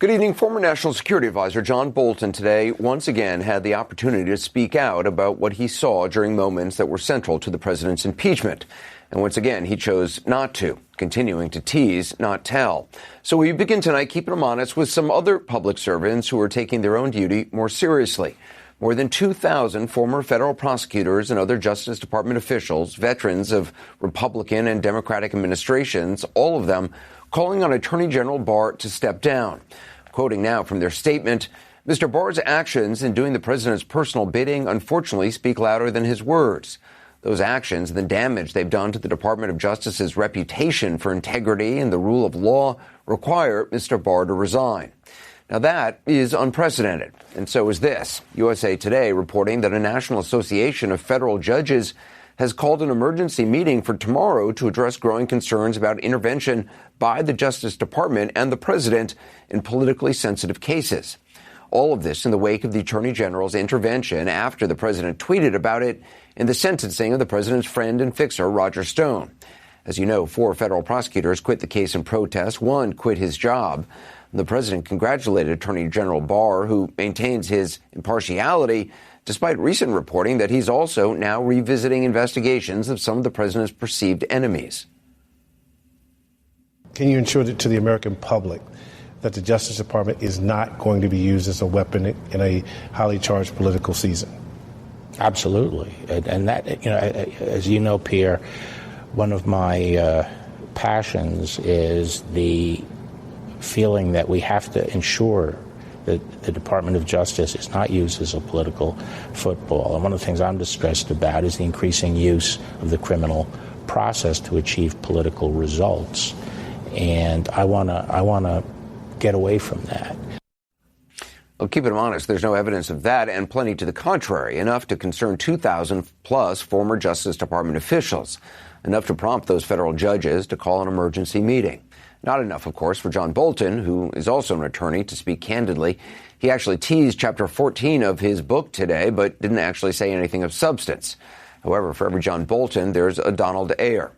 Good evening. Former National Security Advisor John Bolton today once again had the opportunity to speak out about what he saw during moments that were central to the president's impeachment. And once again, he chose not to, continuing to tease, not tell. So we begin tonight keeping him honest with some other public servants who are taking their own duty more seriously. More than 2,000 former federal prosecutors and other Justice Department officials, veterans of Republican and Democratic administrations, all of them calling on Attorney General Barr to step down. Quoting now from their statement, Mr. Barr's actions in doing the president's personal bidding unfortunately speak louder than his words. Those actions and the damage they've done to the Department of Justice's reputation for integrity and the rule of law require Mr. Barr to resign. Now that is unprecedented, and so is this. USA Today reporting that a National Association of Federal Judges has called an emergency meeting for tomorrow to address growing concerns about intervention by the Justice Department and the president in politically sensitive cases. All of this in the wake of the Attorney General's intervention after the president tweeted about it in the sentencing of the president's friend and fixer, Roger Stone. As you know, 4 federal prosecutors quit the case in protest. 1 quit his job. The president congratulated Attorney General Barr, who maintains his impartiality, despite recent reporting that he's also now revisiting investigations of some of the president's perceived enemies. Can you ensure to the American public that the Justice Department is not going to be used as a weapon in a highly charged political season? Absolutely. And that, as you know, Pierre, one of my passions is the feeling that we have to ensure that the Department of Justice is not used as a political football. And one of the things I'm distressed about is the increasing use of the criminal process to achieve political results. And I want to get away from that. Well, keep it honest, there's no evidence of that, and plenty to the contrary, enough to concern 2,000 plus former Justice Department officials, enough to prompt those federal judges to call an emergency meeting. Not enough, of course, for John Bolton, who is also an attorney, to speak candidly. He actually teased Chapter 14 of his book today, but didn't actually say anything of substance. However, for every John Bolton, there's a Donald Ayer.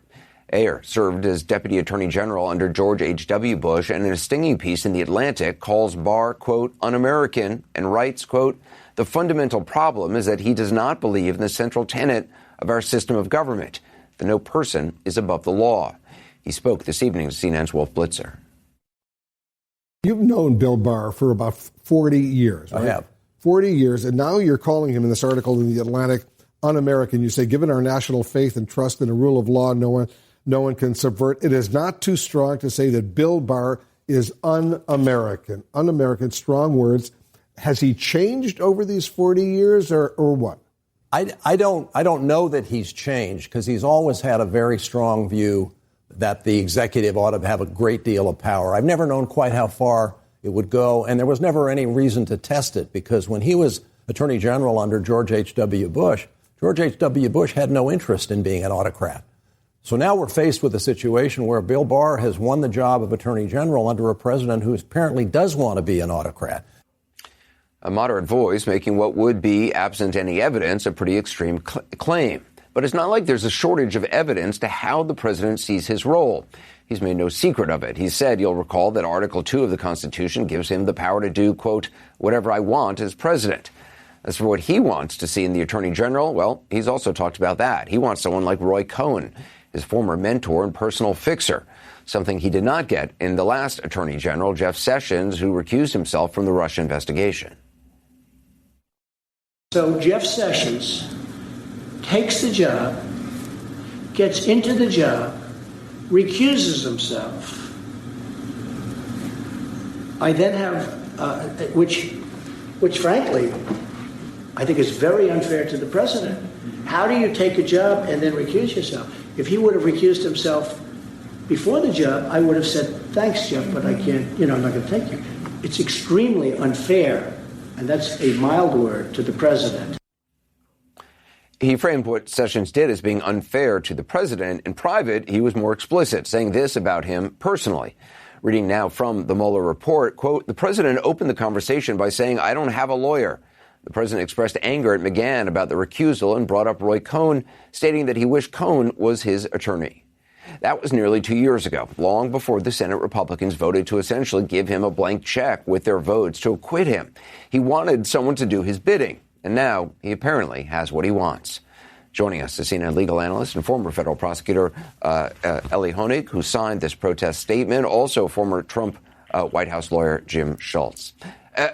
Ayer served as Deputy Attorney General under George H.W. Bush, and in a stinging piece in The Atlantic calls Barr, quote, un-American, and writes, quote, the fundamental problem is that he does not believe in the central tenet of our system of government, that no person is above the law. He spoke this evening to CNN's Wolf Blitzer. You've known Bill Barr for about 40 years, right? I have. 40 years, and now you're calling him in this article in The Atlantic un-American. You say, given our national faith and trust in the rule of law, no one can subvert. It is not too strong to say that Bill Barr is un-American. Un-American, strong words. Has he changed over these 40 years or what? I don't know that he's changed, because he's always had a very strong view that the executive ought to have a great deal of power. I've never known quite how far it would go, and there was never any reason to test it, because when he was Attorney General under George H.W. Bush, George H.W. Bush had no interest in being an autocrat. So now we're faced with a situation where Bill Barr has won the job of Attorney General under a president who apparently does want to be an autocrat. A moderate voice making what would be, absent any evidence, a pretty extreme claim. But it's not like there's a shortage of evidence to how the president sees his role. He's made no secret of it. He said, you'll recall, that Article 2 of the Constitution gives him the power to do, quote, whatever I want as president. As for what he wants to see in the Attorney General, well, he's also talked about that. He wants someone like Roy Cohn, his former mentor and personal fixer, something he did not get in the last Attorney General, Jeff Sessions, who recused himself from the Russia investigation. So Jeff Sessions takes the job, gets into the job, recuses himself. I then have, which frankly, I think is very unfair to the president. How do you take a job and then recuse yourself? If he would have recused himself before the job, I would have said, thanks, Jeff, but I can't, I'm not going to take you. It's extremely unfair, and that's a mild word, to the president. He framed what Sessions did as being unfair to the president. In private, he was more explicit, saying this about him personally. Reading now from the Mueller report, quote, the president opened the conversation by saying, I don't have a lawyer. The president expressed anger at McGahn about the recusal and brought up Roy Cohn, stating that he wished Cohn was his attorney. That was nearly 2 years ago, long before the Senate Republicans voted to essentially give him a blank check with their votes to acquit him. He wanted someone to do his bidding, and now he apparently has what he wants. Joining us is CNN legal analyst and former federal prosecutor Elie Honig, who signed this protest statement, also former Trump White House lawyer Jim Schultz.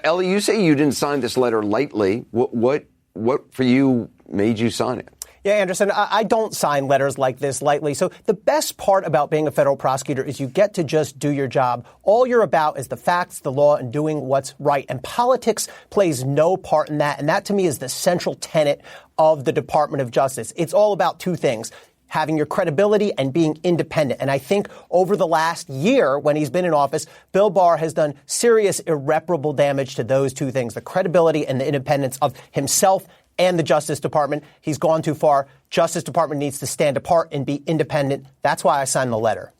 Elie, you say you didn't sign this letter lightly. What for you made you sign it? Yeah, Anderson, I don't sign letters like this lightly. So the best part about being a federal prosecutor is you get to just do your job. All you're about is the facts, the law, and doing what's right. And politics plays no part in that. And that, to me, is the central tenet of the Department of Justice. It's all about two things: having your credibility and being independent. And I think over the last year, when he's been in office, Bill Barr has done serious, irreparable damage to those two things: the credibility and the independence of himself and the Justice Department. He's gone too far. Justice Department needs to stand apart and be independent. That's why I signed the letter.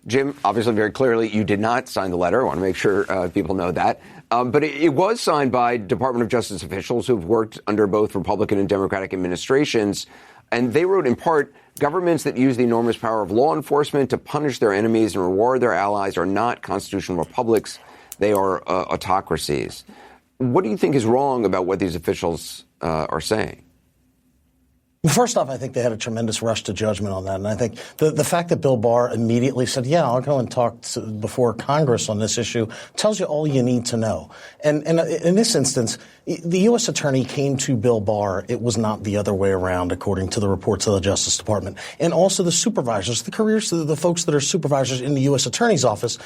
Jim, obviously, very clearly, you did not sign the letter. I want to make sure people know that. But it was signed by Department of Justice officials who've worked under both Republican and Democratic administrations. And they wrote, in part, governments that use the enormous power of law enforcement to punish their enemies and reward their allies are not constitutional republics. They are autocracies. What do you think is wrong about what these officials are saying? First off, I think they had a tremendous rush to judgment on that. And I think the fact that Bill Barr immediately said, yeah, I'll go and talk before Congress on this issue tells you all you need to know. And in this instance, the U.S. attorney came to Bill Barr. It was not the other way around, according to the reports of the Justice Department. And also the supervisors, the folks that are supervisors in the U.S. attorney's office,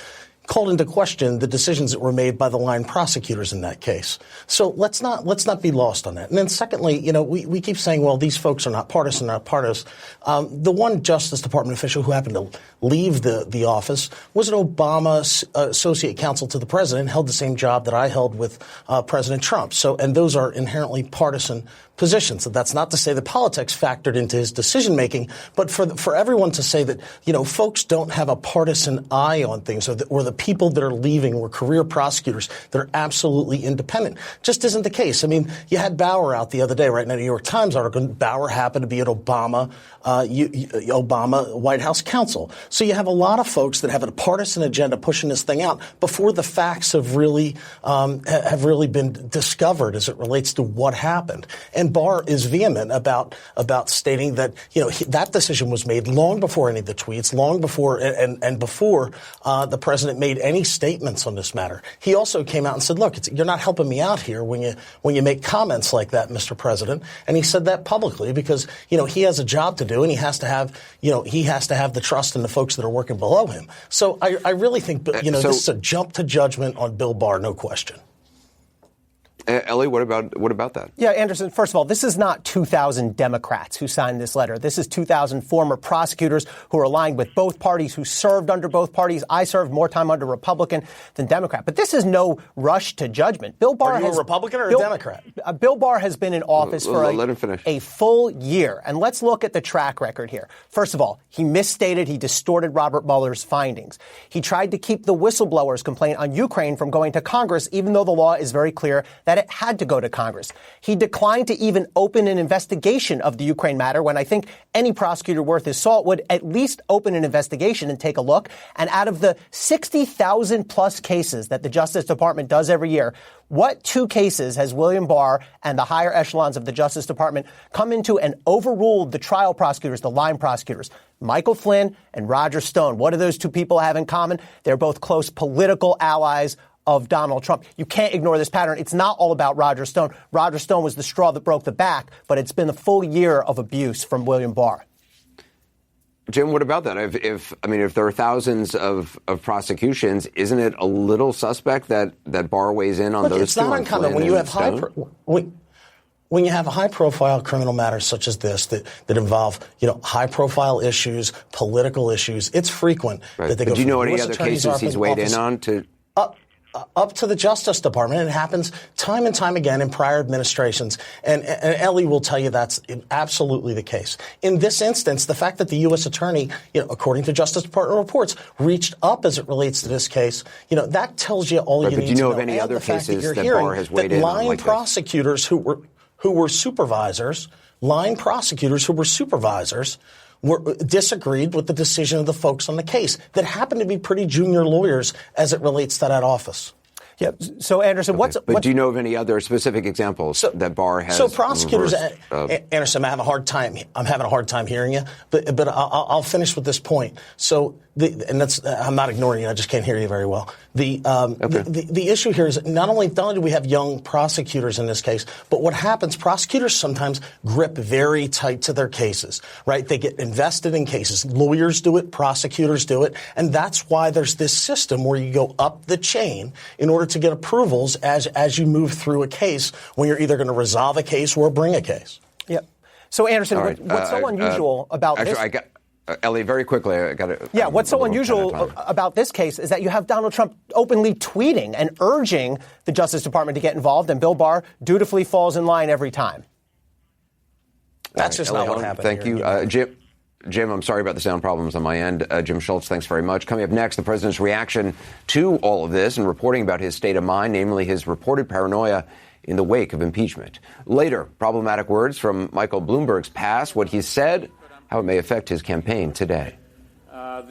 called into question the decisions that were made by the line prosecutors in that case. So let's not be lost on that. And then secondly, we keep saying, well, these folks are not partisan, The one Justice Department official who happened to leave the office was an Obama associate counsel to the president, held the same job that I held with President Trump. And those are inherently partisan positions. So that's not to say that politics factored into his decision making, but for everyone to say that, folks don't have a partisan eye on things, or the people that are leaving were career prosecutors that are absolutely independent, just isn't the case. I mean, you had Bauer out the other day, right? In a New York Times article, Bauer happened to be an Obama White House counsel. So you have a lot of folks that have a partisan agenda pushing this thing out before the facts have really been discovered as it relates to what happened. And Barr is vehement about stating that, that decision was made long before any of the tweets, long before and before the president made any statements on this matter. He also came out and said, look, you're not helping me out here when you make comments like that, Mr. President. And he said that publicly because, he has a job to do and he has to have the trust in the folks that are working below him. So I really think, this is a jump to judgment on Bill Barr, no question. Elie, what about that? Yeah, Anderson, first of all, this is not 2,000 Democrats who signed this letter. This is 2,000 former prosecutors who are aligned with both parties, who served under both parties. I served more time under Republican than Democrat. But this is no rush to judgment. Bill Barr Are you a Republican or a Democrat? Bill Barr has been in office for let him finish. A full year. And let's look at the track record here. First of all, he misstated, he distorted Robert Mueller's findings. He tried to keep the whistleblower's complaint on Ukraine from going to Congress, even though the law is very clear that it had to go to Congress. He declined to even open an investigation of the Ukraine matter when I think any prosecutor worth his salt would at least open an investigation and take a look. And out of the 60,000 plus cases that the Justice Department does every year, what two cases has William Barr and the higher echelons of the Justice Department come into and overruled the trial prosecutors, the line prosecutors? Michael Flynn and Roger Stone. What do those two people have in common? They're both close political allies of Donald Trump. You can't ignore this pattern. It's not all about Roger Stone. Roger Stone was the straw that broke the back, but it's been a full year of abuse from William Barr. Jim, what about that? If there are thousands of prosecutions, isn't it a little suspect that Barr weighs in on those two? It's not uncommon when you have when you have high-profile criminal matters such as this that involve, high-profile issues, political issues. It's frequent that they go. Do you know any other cases he's weighed in on to? Up to the Justice Department. It happens time and time again in prior administrations. And Elie will tell you that's absolutely the case. In this instance, the fact that the U.S. attorney, according to Justice Department reports, reached up as it relates to this case, that tells you all you need to know. But do you know of any other cases that Barr has weighed in on like this? Line prosecutors who were supervisors, disagreed with the decision of the folks on the case that happened to be pretty junior lawyers as it relates to that office. Yeah. So, Anderson, But do you know of any other specific examples that Barr has? So prosecutors, Anderson, I'm having a hard time hearing you, but I'll finish with this point. So, I'm not ignoring you. I just can't hear you very well. The issue here is not only do we have young prosecutors in this case, but what happens, prosecutors sometimes grip very tight to their cases, right? They get invested in cases. Lawyers do it, prosecutors do it, and that's why there's this system where you go up the chain in order to get approvals as you move through a case when you're either going to resolve a case or bring a case. Yep. So, Anderson, what's so unusual about this? Ellie, very quickly, I got to. Yeah, what's so unusual about this case is that you have Donald Trump openly tweeting and urging the Justice Department to get involved, and Bill Barr dutifully falls in line every time. That's just not what happened. Thank you. Jim, I'm sorry about the sound problems on my end. Jim Schultz, thanks very much. Coming up next, the president's reaction to all of this and reporting about his state of mind, namely his reported paranoia in the wake of impeachment. Later, problematic words from Michael Bloomberg's past, what he said, how it may affect his campaign today. We're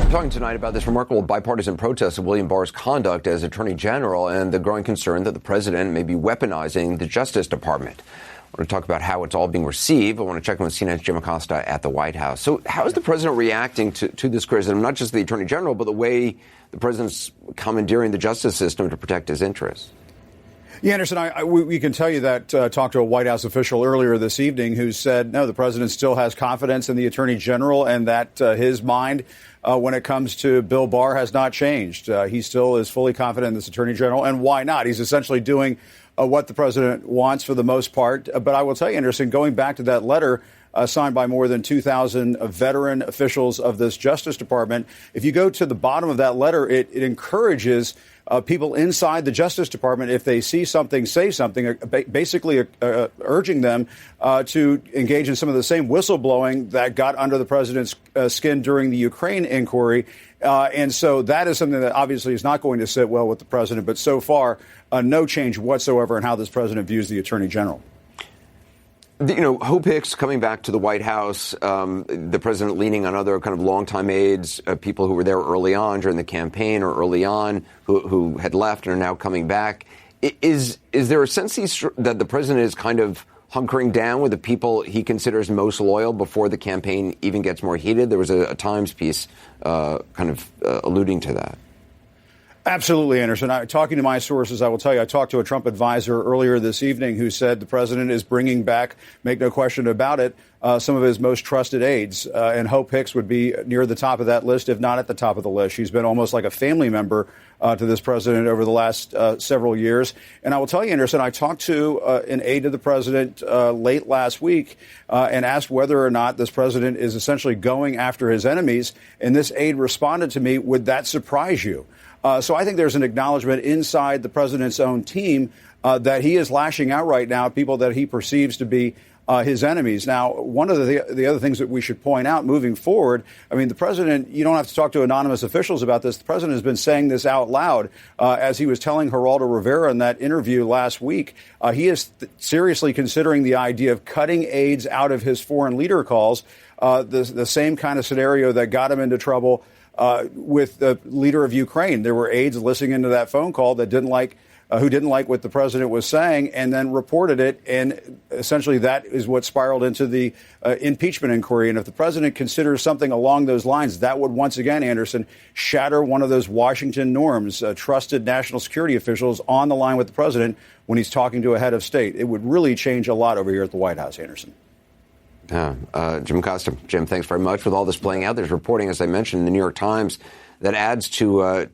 talking tonight about this remarkable bipartisan protest of William Barr's conduct as Attorney General and the growing concern that the president may be weaponizing the Justice Department. I want to talk about how it's all being received. I want to check in with CNN's Jim Acosta at the White House. So how is the president reacting to this criticism, not just the Attorney General, but the way the president's commandeering the justice system to protect his interests? Yeah, Anderson, we can tell you that talked to a White House official earlier this evening who said, no, the president still has confidence in the Attorney General and that his mind when it comes to Bill Barr has not changed. He still is fully confident in this Attorney General. And why not? He's essentially doing what the president wants for the most part. But I will tell you, Anderson, going back to that letter signed by more than 2,000 veteran officials of this Justice Department, if you go to the bottom of that letter, it encourages people inside the Justice Department, if they see something, say something, basically urging them to engage in some of the same whistleblowing that got under the president's skin during the Ukraine inquiry. And so that is something that obviously is not going to sit well with the president. But so far, no change whatsoever in how this president views the Attorney General. Hope Hicks coming back to the White House, the president leaning on other kind of longtime aides, people who were there early on during the campaign or early on who had left and are now coming back. Is there a sense that the president is kind of hunkering down with the people he considers most loyal before the campaign even gets more heated? There was a Times piece kind of alluding to that. Absolutely, Anderson. Talking to my sources, I will tell you, I talked to a Trump advisor earlier this evening who said the president is bringing back, make no question about it, some of his most trusted aides. And Hope Hicks would be near the top of that list, if not at the top of the list. She's been almost like a family member to this president over the last several years. And I will tell you, Anderson, I talked to an aide to the president late last week and asked whether or not this president is essentially going after his enemies. And this aide responded to me, would that surprise you? So I think there's an acknowledgement inside the president's own team that he is lashing out right now at people that he perceives to be his enemies. Now, one of the other things that we should point out moving forward, I mean, the president, you don't have to talk to anonymous officials about this. The president has been saying this out loud as he was telling Geraldo Rivera in that interview last week. He is seriously considering the idea of cutting aides out of his foreign leader calls, the same kind of scenario that got him into trouble with the leader of Ukraine. There were aides listening into that phone call that who didn't like what the president was saying and then reported it. And essentially that is what spiraled into the impeachment inquiry. And if the president considers something along those lines, that would once again, Anderson, shatter one of those Washington norms, trusted national security officials on the line with the president when he's talking to a head of state. It would really change a lot over here at the White House, Anderson. Jim Acosta. Jim, thanks very much. With all this playing out, there's reporting, as I mentioned, in the New York Times that adds to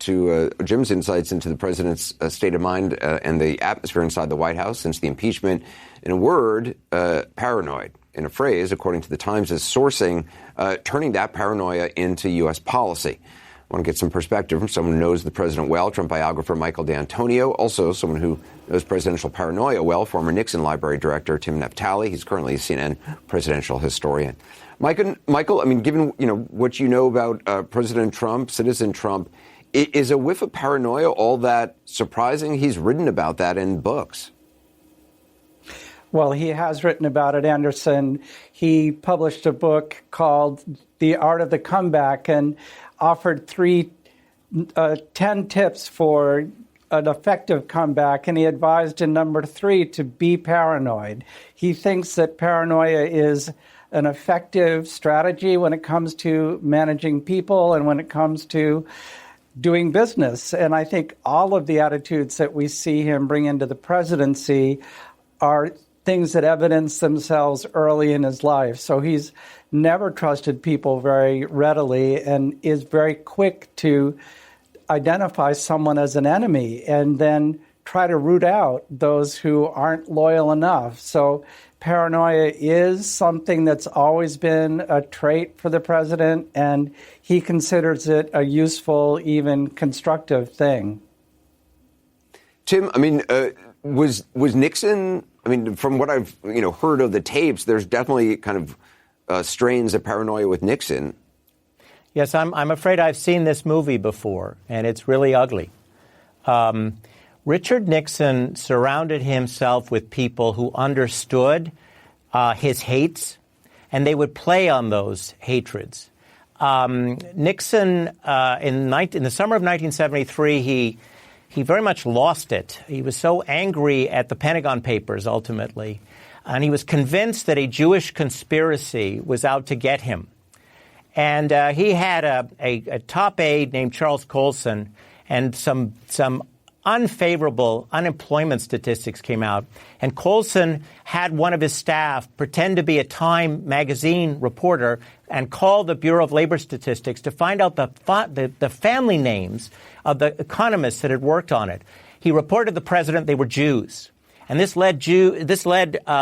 Jim's insights into the president's state of mind and the atmosphere inside the White House since the impeachment. In a word, paranoid. In a phrase, according to the Times' sourcing, turning that paranoia into U.S. policy. I want to get some perspective from someone who knows the president well, Trump biographer Michael D'Antonio, also someone who knows presidential paranoia well, former Nixon Library Director Tim Naphtali. He's currently a CNN presidential historian. Michael, I mean, given what you know about President Trump, Citizen Trump, is a whiff of paranoia all that surprising? He's written about that in books. Well, he has written about it, Anderson. He published a book called The Art of the Comeback and offered 10 tips for an effective comeback, and he advised in number 3 to be paranoid. He thinks that paranoia is an effective strategy when it comes to managing people and when it comes to doing business. And I think all of the attitudes that we see him bring into the presidency are things that evidence themselves early in his life. So he's never trusted people very readily and is very quick to identify someone as an enemy and then try to root out those who aren't loyal enough. So paranoia is something that's always been a trait for the president, and he considers it a useful, even constructive thing. Tim, I mean, was Nixon? I mean, from what I've heard of the tapes, there's definitely kind of strains of paranoia with Nixon. Yes, I'm afraid I've seen this movie before, and it's really ugly. Richard Nixon surrounded himself with people who understood his hates, and they would play on those hatreds. Nixon, in the summer of 1973, he very much lost it. He was so angry at the Pentagon Papers, ultimately, and he was convinced that a Jewish conspiracy was out to get him. And he had a top aide named Charles Colson, and some unfavorable unemployment statistics came out. And Colson had one of his staff pretend to be a Time magazine reporter and call the Bureau of Labor Statistics to find out the family names of the economists that had worked on it. He reported the president they were Jews. And this led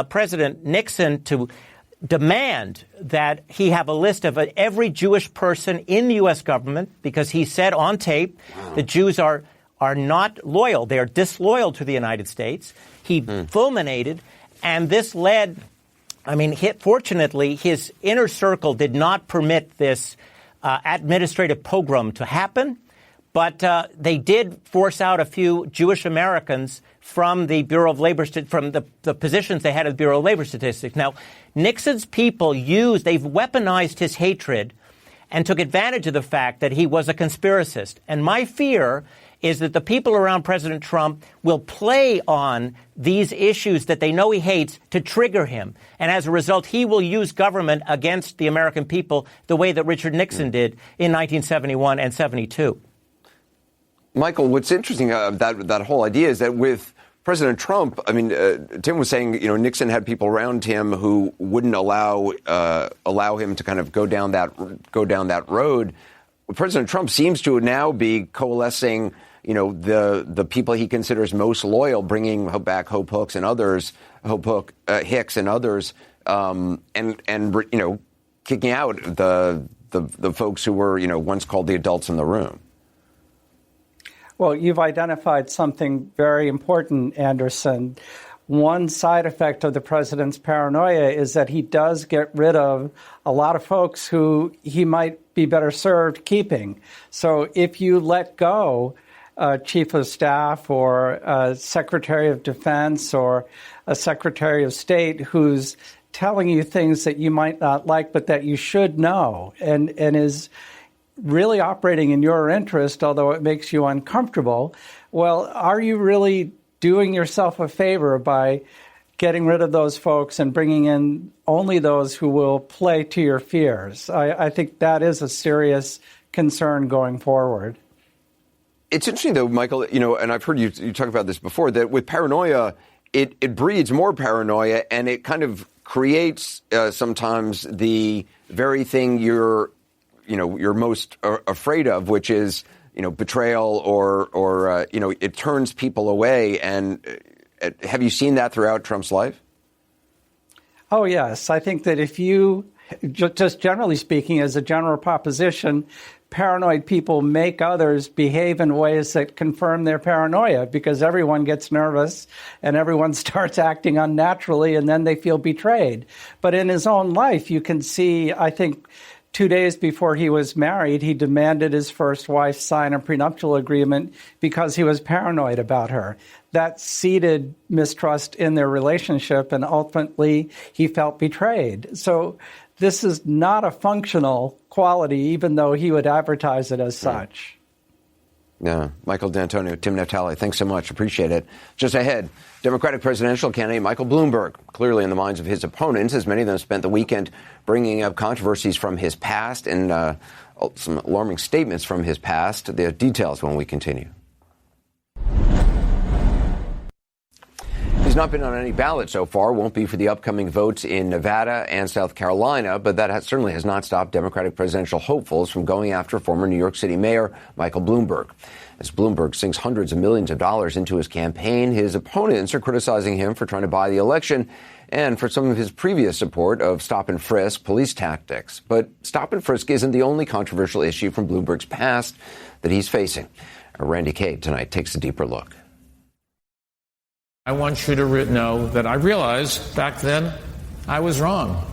President Nixon to demand that he have a list of every Jewish person in the U.S. government, because he said on tape the Jews are not loyal. They are disloyal to the United States. He fulminated, and this led, fortunately, his inner circle did not permit this administrative pogrom to happen, but they did force out a few Jewish Americans from the Bureau of Labor, from the positions they had at the Bureau of Labor Statistics. Now, Nixon's people they've weaponized his hatred and took advantage of the fact that he was a conspiracist. And my fear is that the people around President Trump will play on these issues that they know he hates to trigger him. And as a result, he will use government against the American people the way that Richard Nixon did in 1971 and 72. Michael, what's interesting about that whole idea is that with President Trump, Tim was saying, Nixon had people around him who wouldn't allow him to kind of go down that road. President Trump seems to now be coalescing, the people he considers most loyal, bringing back Hope Hicks and others, and kicking out the folks who were, once called the adults in the room. Well, you've identified something very important, Anderson. One side effect of the president's paranoia is that he does get rid of a lot of folks who he might be better served keeping. So if you let go a chief of staff or a secretary of defense or a secretary of state who's telling you things that you might not like but that you should know and is really operating in your interest, although it makes you uncomfortable, well, are you really doing yourself a favor by getting rid of those folks and bringing in only those who will play to your fears? I think that is a serious concern going forward. It's interesting, though, Michael, and I've heard you talk about this before, that with paranoia, it breeds more paranoia, and it kind of creates sometimes the very thing you're most afraid of, which is, betrayal or it turns people away. And have you seen that throughout Trump's life? Oh, yes. I think that if you, just generally speaking, as a general proposition, paranoid people make others behave in ways that confirm their paranoia because everyone gets nervous and everyone starts acting unnaturally and then they feel betrayed. But in his own life, you can see, I think, 2 days before he was married, he demanded his first wife sign a prenuptial agreement because he was paranoid about her. That seeded mistrust in their relationship, and ultimately he felt betrayed. So this is not a functional quality, even though he would advertise it as such. Yeah. Michael D'Antonio, Tim Natale, thanks so much. Appreciate it. Just ahead, Democratic presidential candidate Michael Bloomberg, clearly in the minds of his opponents, as many of them spent the weekend bringing up controversies from his past and some alarming statements from his past. The details when we continue. He's not been on any ballot so far, won't be for the upcoming votes in Nevada and South Carolina, but that certainly has not stopped Democratic presidential hopefuls from going after former New York City Mayor Michael Bloomberg. As Bloomberg sinks hundreds of millions of dollars into his campaign, his opponents are criticizing him for trying to buy the election and for some of his previous support of stop and frisk police tactics. But stop and frisk isn't the only controversial issue from Bloomberg's past that he's facing. Randy Cade tonight takes a deeper look. I want you to know that I realized back then I was wrong,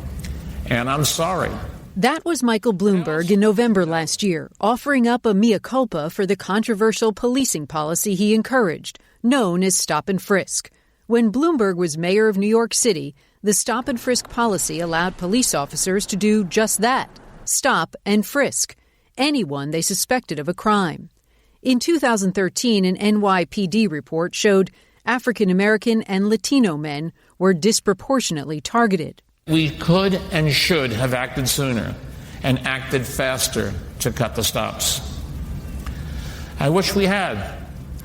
and I'm sorry. That was Michael Bloomberg in November last year, offering up a mea culpa for the controversial policing policy he encouraged, known as stop and frisk. When Bloomberg was mayor of New York City, the stop and frisk policy allowed police officers to do just that, stop and frisk anyone they suspected of a crime. In 2013, an NYPD report showed African American and Latino men were disproportionately targeted. We could and should have acted sooner and acted faster to cut the stops. I wish we had.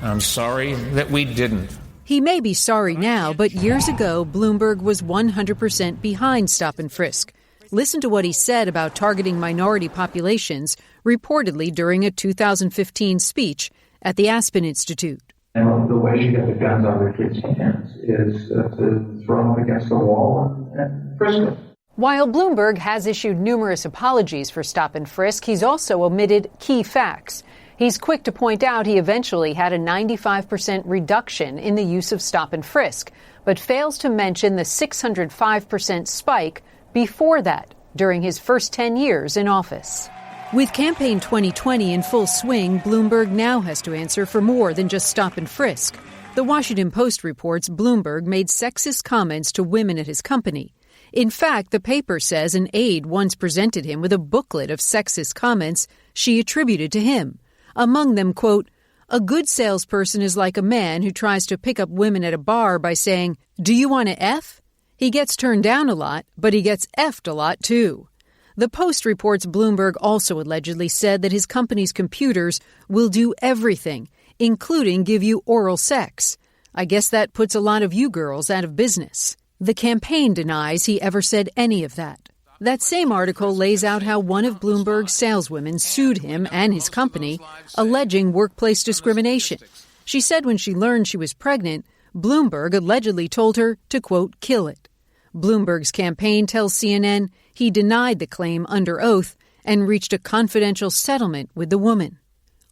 I'm sorry that we didn't. He may be sorry now, but years ago, Bloomberg was 100% behind stop and frisk. Listen to what he said about targeting minority populations, reportedly during a 2015 speech at the Aspen Institute. And the way to get the guns out of the kids' hands is to throw them against the wall and frisk them. While Bloomberg has issued numerous apologies for stop and frisk, he's also omitted key facts. He's quick to point out he eventually had a 95% reduction in the use of stop and frisk, but fails to mention the 605% spike before that, during his first 10 years in office. With Campaign 2020 in full swing, Bloomberg now has to answer for more than just stop and frisk. The Washington Post reports Bloomberg made sexist comments to women at his company. In fact, the paper says an aide once presented him with a booklet of sexist comments she attributed to him. Among them, quote, "A good salesperson is like a man who tries to pick up women at a bar by saying, 'Do you want to F?' He gets turned down a lot, but he gets F'd a lot, too." The Post reports Bloomberg also allegedly said that his company's computers will do everything, including give you oral sex. I guess that puts a lot of you girls out of business. The campaign denies he ever said any of that. That same article lays out how one of Bloomberg's saleswomen sued him and his company, alleging workplace discrimination. She said when she learned she was pregnant, Bloomberg allegedly told her to, quote, "kill it." Bloomberg's campaign tells CNN he denied the claim under oath and reached a confidential settlement with the woman.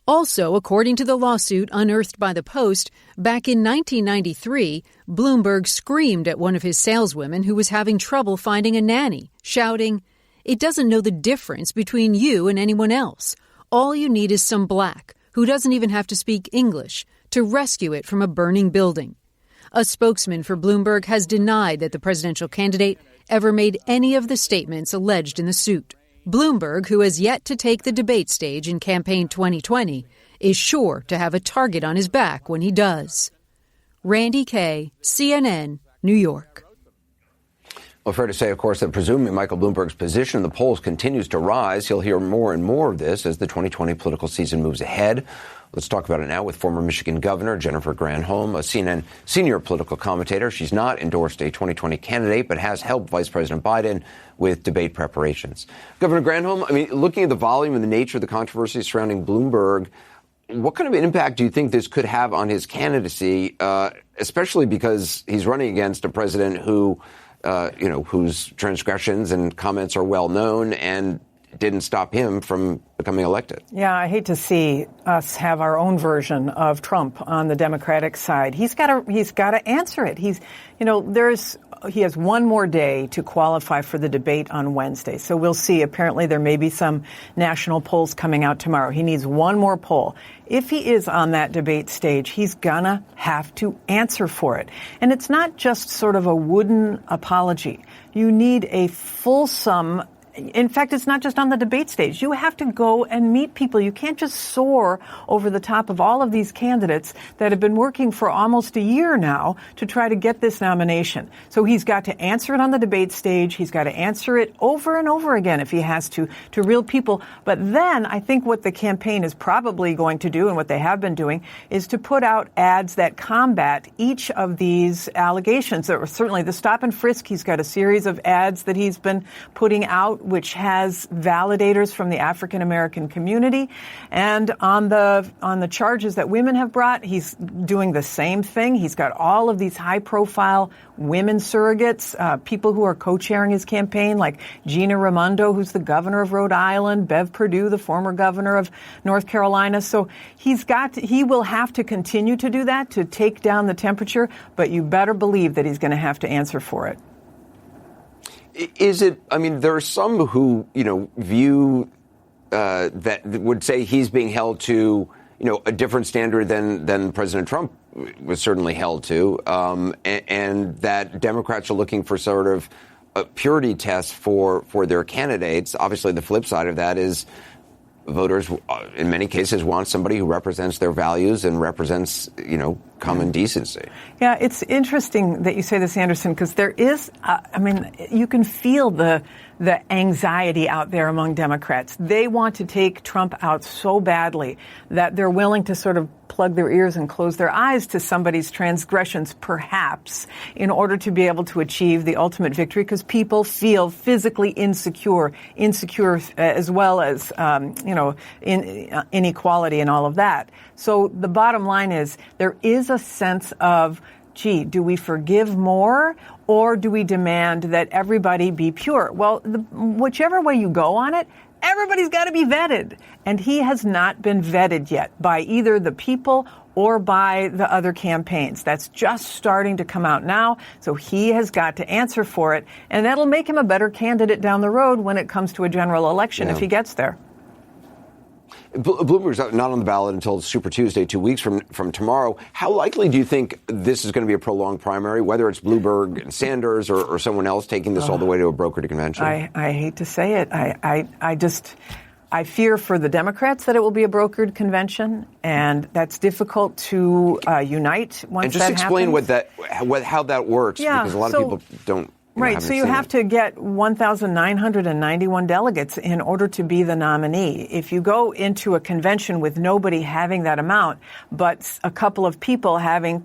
Also, according to the lawsuit unearthed by the Post, back in 1993, Bloomberg screamed at one of his saleswomen who was having trouble finding a nanny, shouting, "It doesn't know the difference between you and anyone else. All you need is some black, who doesn't even have to speak English, to rescue it from a burning building." A spokesman for Bloomberg has denied that the presidential candidate ever made any of the statements alleged in the suit. Bloomberg, who has yet to take the debate stage in Campaign 2020, is sure to have a target on his back when he does. Randy Kaye, CNN, New York. Well, fair to say, of course, that presuming Michael Bloomberg's position in the polls continues to rise, you'll hear more and more of this as the 2020 political season moves ahead. Let's talk about it now with former Michigan Governor Jennifer Granholm, a CNN senior political commentator. She's not endorsed a 2020 candidate, but has helped Vice President Biden with debate preparations. Governor Granholm, I mean, looking at the volume and the nature of the controversy surrounding Bloomberg, what kind of an impact do you think this could have on his candidacy, especially because he's running against a president who, whose transgressions and comments are well known and didn't stop him from becoming elected? Yeah, I hate to see us have our own version of Trump on the Democratic side. He's got to answer it. There's he has one more day to qualify for the debate on Wednesday. So we'll see. Apparently there may be some national polls coming out tomorrow. He needs one more poll. If he is on that debate stage, he's gonna have to answer for it. And it's not just sort of a wooden apology. You need a fulsome. In fact, it's not just on the debate stage. You have to go and meet people. You can't just soar over the top of all of these candidates that have been working for almost a year now to try to get this nomination. So he's got to answer it on the debate stage. He's got to answer it over and over again if he has to real people. But then I think what the campaign is probably going to do, and what they have been doing, is to put out ads that combat each of these allegations. There were certainly the stop and frisk. He's got a series of ads that he's been putting out, which has validators from the African American community. And on the charges that women have brought, he's doing the same thing. He's got all of these high-profile women surrogates, people who are co-chairing his campaign, like Gina Raimondo, who's the governor of Rhode Island, Bev Perdue, the former governor of North Carolina. So he will have to continue to do that to take down the temperature, but you better believe that he's going to have to answer for it. Is it, I mean, there are some who, view that would say he's being held to, a different standard than President Trump was certainly held to, and that Democrats are looking for sort of a purity test for their candidates. Obviously, the flip side of that is voters, in many cases, want somebody who represents their values and represents, common decency. Yeah, it's interesting that you say this, Anderson, because there is, you can feel the anxiety out there among Democrats. They want to take Trump out so badly that they're willing to sort of plug their ears and close their eyes to somebody's transgressions, perhaps, in order to be able to achieve the ultimate victory, because people feel physically insecure as well as, inequality and all of that. So the bottom line is there is a sense of, gee, do we forgive more or do we demand that everybody be pure? Well, whichever way you go on it, everybody's got to be vetted. And he has not been vetted yet by either the people or by the other campaigns. That's just starting to come out now. So he has got to answer for it. And that'll make him a better candidate down the road when it comes to a general election if he gets there. Bloomberg's not on the ballot until Super Tuesday, 2 weeks from tomorrow. How likely do you think this is going to be a prolonged primary, whether it's Bloomberg and Sanders or someone else taking this all the way to a brokered convention? I hate to say it. I fear for the Democrats that it will be a brokered convention, and that's difficult to unite once that happens. And just explain how that works, because a lot of people don't. Right, so you have to get 1,991 delegates in order to be the nominee. If you go into a convention with nobody having that amount, but a couple of people having,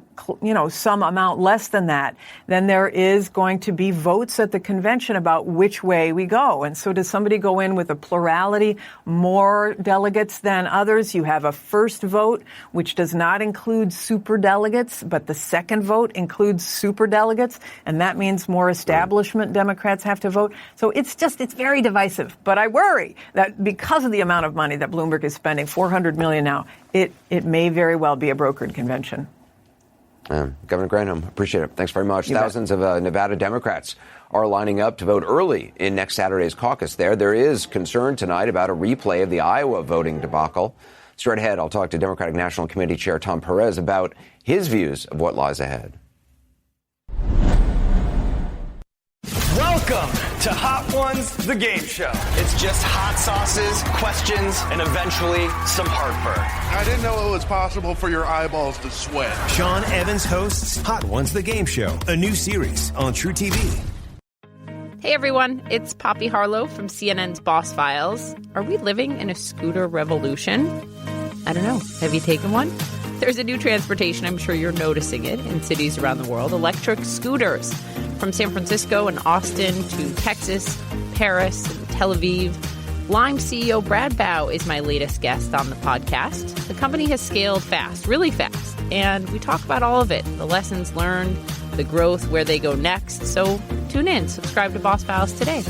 some amount less than that, then there is going to be votes at the convention about which way we go. And so does somebody go in with a plurality, more delegates than others? You have a first vote, which does not include super delegates, but the second vote includes super delegates, and that means more establishment Democrats have to vote. So it's very divisive. But I worry that because of the amount of money that Bloomberg is spending, $400 million now, it may very well be a brokered convention. Governor Granholm, appreciate it. Thanks very much. Thousands of Nevada Democrats are lining up to vote early in next Saturday's caucus there. There is concern tonight about a replay of the Iowa voting debacle. Straight ahead, I'll talk to Democratic National Committee Chair Tom Perez about his views of what lies ahead. Welcome to Hot Ones, the game show. It's just hot sauces, questions, and eventually some heartburn. I didn't know it was possible for your eyeballs to sweat. Sean Evans hosts Hot Ones, the game show, a new series on True TV. Hey everyone, it's Poppy Harlow from CNN's Boss Files. Are we living in a scooter revolution? I don't know. Have you taken one? There's a new transportation, I'm sure you're noticing it, in cities around the world. Electric scooters. From San Francisco and Austin to Texas, Paris, and Tel Aviv. Lime CEO Brad Bow is my latest guest on the podcast. The company has scaled fast, really fast, and we talk about all of it. The lessons learned, the growth, where they go next. So tune in, subscribe to Boss Files today.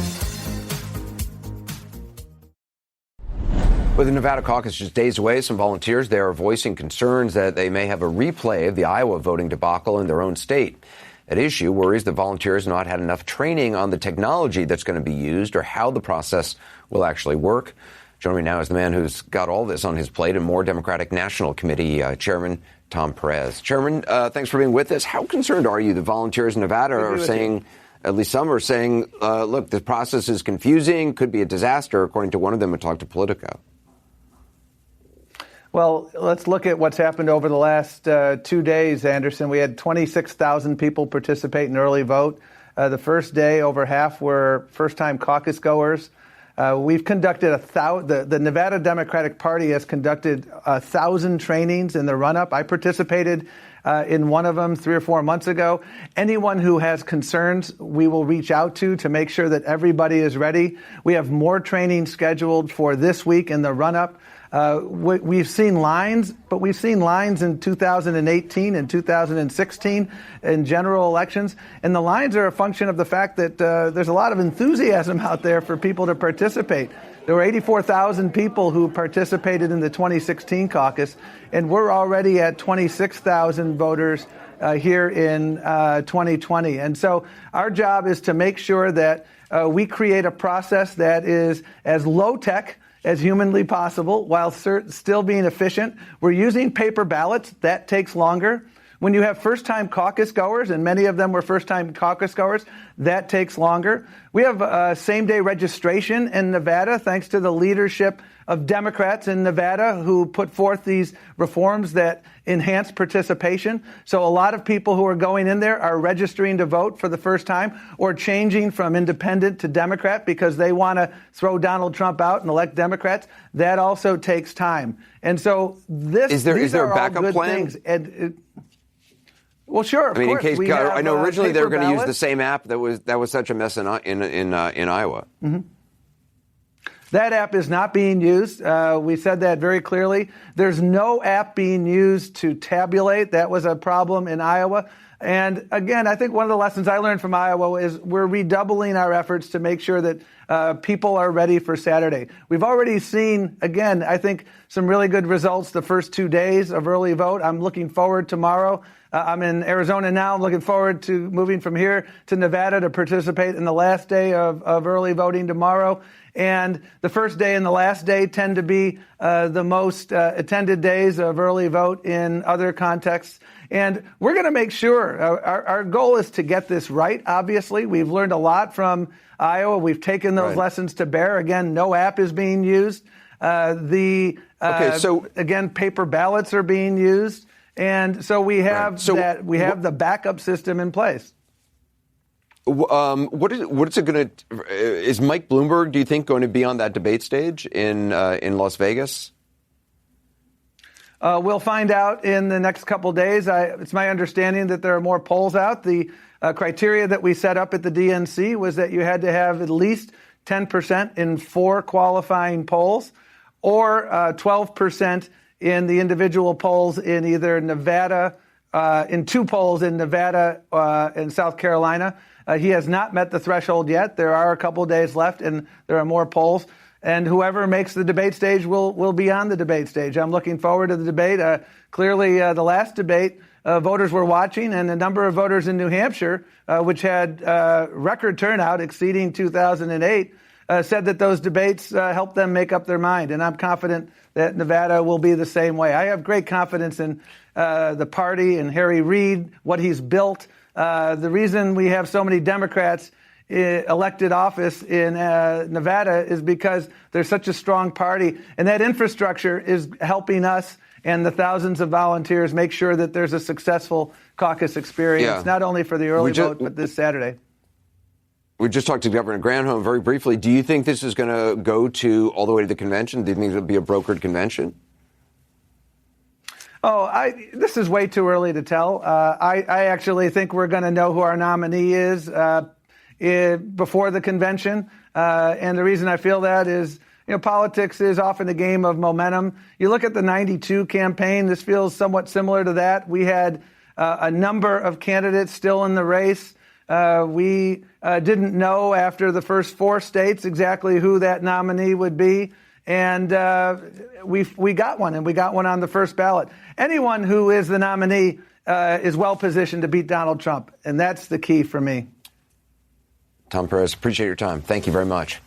With the Nevada caucus just days away, some volunteers there are voicing concerns that they may have a replay of the Iowa voting debacle in their own state. at issue worries that volunteers not had enough training on the technology that's going to be used or how the process will actually work. Joining me now is the man who's got all this on his plate and more, Democratic National Committee Chairman Tom Perez. Chairman, thanks for being with us. How concerned are you that volunteers in Nevada are saying, at least some are saying, look, the process is confusing, could be a disaster, according to one of them who talked to Politico? Well, let's look at what's happened over the last 2 days, Anderson. We had 26,000 people participate in early vote. The first day, over half were first-time caucus goers. We've conducted the Nevada Democratic Party has conducted 1,000 trainings in the run-up. I participated in one of them 3 or 4 months ago. Anyone who has concerns, we will reach out to make sure that everybody is ready. We have more training scheduled for this week in the run-up. We've seen lines, but we've seen lines in 2018 and 2016 in general elections. And the lines are a function of the fact that there's a lot of enthusiasm out there for people to participate. There were 84,000 people who participated in the 2016 caucus, and we're already at 26,000 voters here in 2020. And so our job is to make sure that we create a process that is as low-tech as humanly possible while still being efficient. We're using paper ballots. That takes longer. When you have first-time caucus goers, and many of them were first-time caucus goers, that takes longer. We have same-day registration in Nevada, thanks to the leadership of Democrats in Nevada who put forth these reforms that enhance participation. So a lot of people who are going in there are registering to vote for the first time or changing from independent to Democrat because they want to throw Donald Trump out and elect Democrats. That also takes time. And so these are a backup plan? Well, sure. Of course. In case I know originally they were going to use the same app that was such a mess in Iowa. Mm-hmm. That app is not being used. We said that very clearly. There's no app being used to tabulate. That was a problem in Iowa. And again, I think one of the lessons I learned from Iowa is we're redoubling our efforts to make sure that people are ready for Saturday. We've already seen, again, I think some really good results the first 2 days of early vote. I'm looking forward tomorrow. I'm in Arizona now. I'm looking forward to moving from here to Nevada to participate in the last day of early voting tomorrow. And the first day and the last day tend to be the most attended days of early vote in other contexts. And we're going to make sure our goal is to get this right. Obviously, we've learned a lot from Iowa. We've taken those lessons to bear. Again, no app is being used. Again, paper ballots are being used. And so we have the backup system in place. What is it going to? Is Mike Bloomberg, do you think, going to be on that debate stage in Las Vegas? We'll find out in the next couple days. It's my understanding that there are more polls out. The criteria that we set up at the DNC was that you had to have at least 10% in 4 qualifying polls, or 12% in the individual polls in either Nevada, in 2 polls in Nevada and South Carolina. He has not met the threshold yet. There are a couple of days left, and there are more polls. And whoever makes the debate stage will be on the debate stage. I'm looking forward to the debate. Clearly, the last debate, voters were watching, and a number of voters in New Hampshire, which had record turnout exceeding 2008, said that those debates helped them make up their mind. And I'm confident that Nevada will be the same way. I have great confidence in the party and Harry Reid, what he's built. The reason we have so many Democrats elected office in Nevada is because there's such a strong party. And that infrastructure is helping us and the thousands of volunteers make sure that there's a successful caucus experience, not only for the early vote, but this Saturday. We just talked to Governor Granholm very briefly. Do you think this is going to go all the way to the convention? Do you think it'll be a brokered convention? This is way too early to tell. I actually think we're going to know who our nominee is before the convention. And the reason I feel that is, politics is often a game of momentum. You look at the 92 campaign, this feels somewhat similar to that. We had a number of candidates still in the race. We didn't know after the first 4 states exactly who that nominee would be. And we got one, and we got one on the first ballot. Anyone who is the nominee is well positioned to beat Donald Trump, and that's the key for me. Tom Perez, appreciate your time. Thank you very much.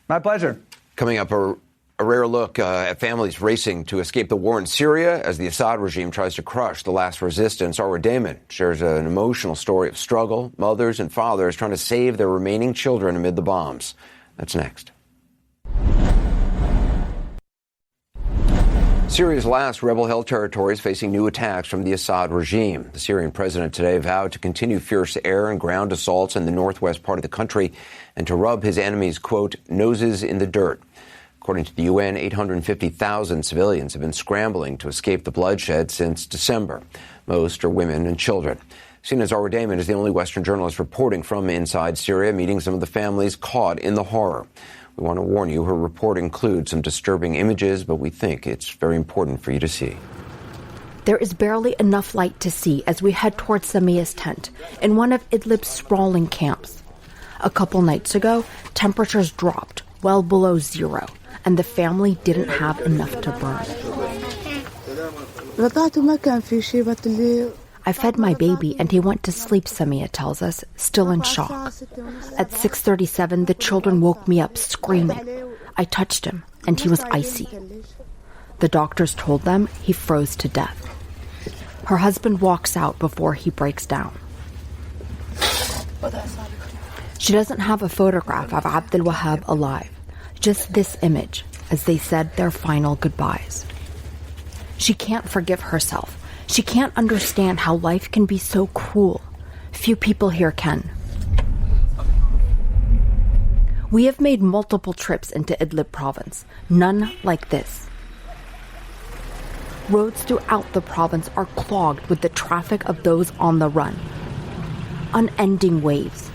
My pleasure. Coming up, a rare look at families racing to escape the war in Syria as the Assad regime tries to crush the last resistance. Arwa Damon shares an emotional story of struggle, mothers and fathers trying to save their remaining children amid the bombs. That's next. Syria's last rebel-held territory is facing new attacks from the Assad regime. The Syrian president today vowed to continue fierce air and ground assaults in the northwest part of the country and to rub his enemies, quote, noses in the dirt. According to the UN, 850,000 civilians have been scrambling to escape the bloodshed since December. Most are women and children. Sina's Arwa Damon is the only Western journalist reporting from inside Syria, meeting some of the families caught in the horror. We want to warn you, her report includes some disturbing images, but we think it's very important for you to see. There is barely enough light to see as we head towards Samia's tent in one of Idlib's sprawling camps. A couple nights ago, temperatures dropped well below zero, and the family didn't have enough to burn. I fed my baby and he went to sleep, Samia tells us, still in shock. At 6:37, the children woke me up screaming. I touched him and he was icy. The doctors told them he froze to death. Her husband walks out before he breaks down. She doesn't have a photograph of Abdel Wahab alive, just this image as they said their final goodbyes. She can't forgive herself. She can't understand how life can be so cruel. Few people here can. We have made multiple trips into Idlib province, none like this. Roads throughout the province are clogged with the traffic of those on the run. Unending waves.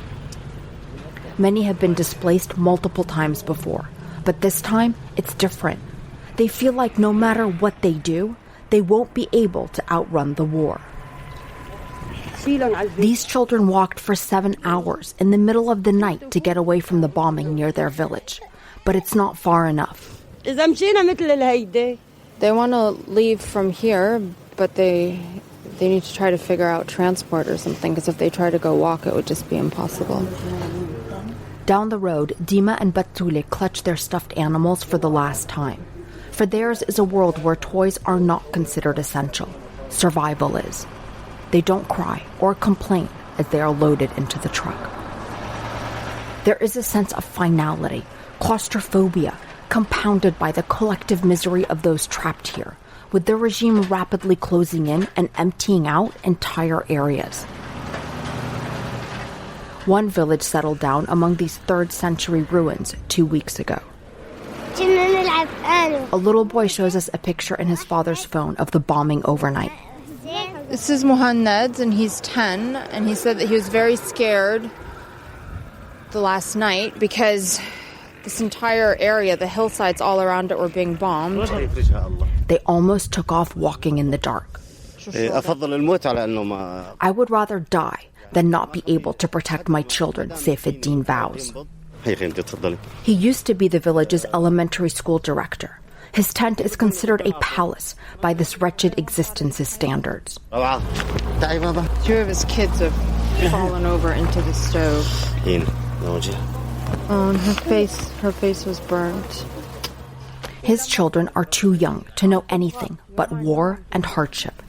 Many have been displaced multiple times before, but this time it's different. They feel like no matter what they do, they won't be able to outrun the war. These children walked for 7 hours in the middle of the night to get away from the bombing near their village. But it's not far enough. They want to leave from here, but they need to try to figure out transport or something, because if they try to go walk, it would just be impossible. Down the road, Dima and Batule clutch their stuffed animals for the last time. For theirs is a world where toys are not considered essential. Survival is. They don't cry or complain as they are loaded into the truck. There is a sense of finality, claustrophobia, compounded by the collective misery of those trapped here, with the regime rapidly closing in and emptying out entire areas. One village settled down among these 3rd century ruins 2 weeks ago. A little boy shows us a picture in his father's phone of the bombing overnight. This is Muhammad, and he's 10, and he said that he was very scared the last night because this entire area, the hillsides all around it, were being bombed. They almost took off walking in the dark. I would rather die than not be able to protect my children, Saifuddin vows. He used to be the village's elementary school director. His tent is considered a palace by this wretched existence's standards. 2 of his kids have fallen over into the stove. Oh, and her face was burnt. His children are too young to know anything but war and hardship.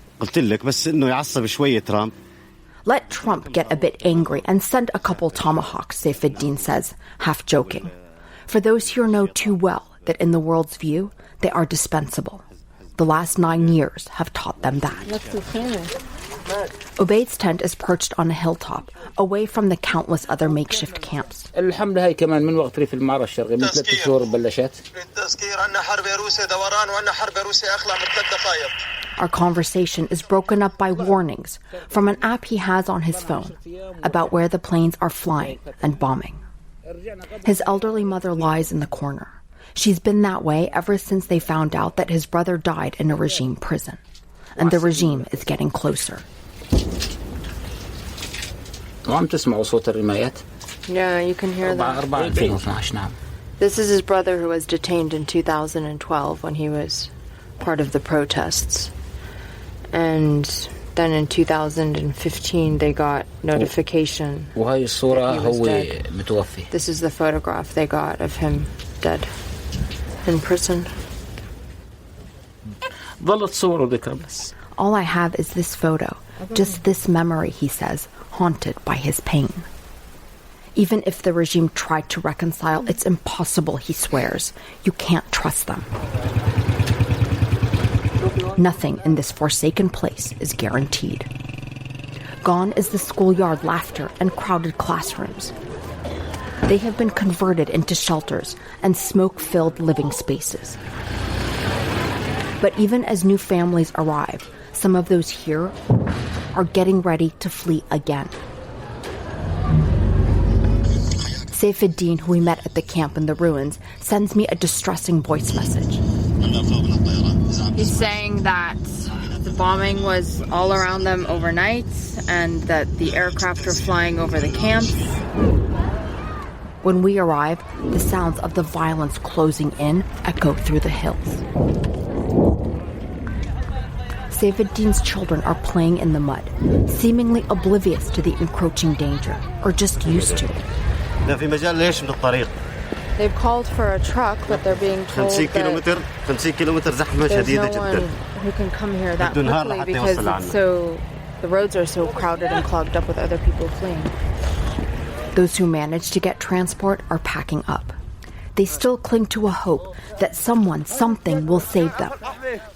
Let Trump get a bit angry and send a couple tomahawks, Saifuddin says, half joking. For those here know too well that in the world's view, they are dispensable. The last 9 years have taught them that. Ubaid's tent is perched on a hilltop, away from the countless other makeshift camps. Our conversation is broken up by warnings from an app he has on his phone about where the planes are flying and bombing. His elderly mother lies in the corner. She's been that way ever since they found out that his brother died in a regime prison. And the regime is getting closer. Yeah, you can hear that. This is his brother who was detained in 2012 when he was part of the protests. And then in 2015 they got notification that he was dead. This is the photograph they got of him dead in prison. All I have is this photo, just this memory, he says, haunted by his pain. Even if the regime tried to reconcile, it's impossible, he swears. You can't trust them. Nothing in this forsaken place is guaranteed. Gone is the schoolyard laughter and crowded classrooms. They have been converted into shelters and smoke-filled living spaces. But even as new families arrive, some of those here are getting ready to flee again. Saifuddin, who we met at the camp in the ruins, sends me a distressing voice message. He's saying that the bombing was all around them overnight and that the aircraft were flying over the camps. When we arrive, the sounds of the violence closing in echo through the hills. Saifuddin's children are playing in the mud, seemingly oblivious to the encroaching danger, or just used to it. They've called for a truck, but they're being told that there's no one who can come here that quickly because the roads are so crowded and clogged up with other people fleeing. Those who manage to get transport are packing up. They still cling to a hope that someone, something will save them,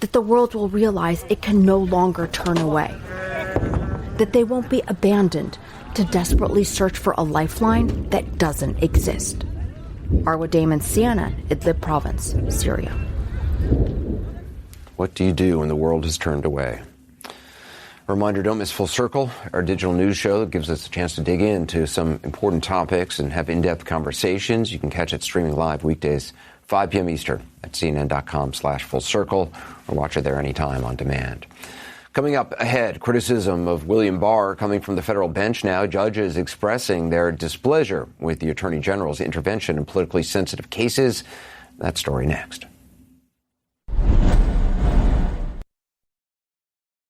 that the world will realize it can no longer turn away, that they won't be abandoned to desperately search for a lifeline that doesn't exist. Arwa Damon, CNN, Idlib province, Syria. What do you do when the world has turned away? A reminder, don't miss Full Circle, our digital news show that gives us a chance to dig into some important topics and have in-depth conversations. You can catch it streaming live weekdays, 5 p.m. Eastern at cnn.com/Full Circle, or watch it there anytime on demand. Coming up ahead, criticism of William Barr coming from the federal bench now. Judges expressing their displeasure with the Attorney General's intervention in politically sensitive cases. That story next.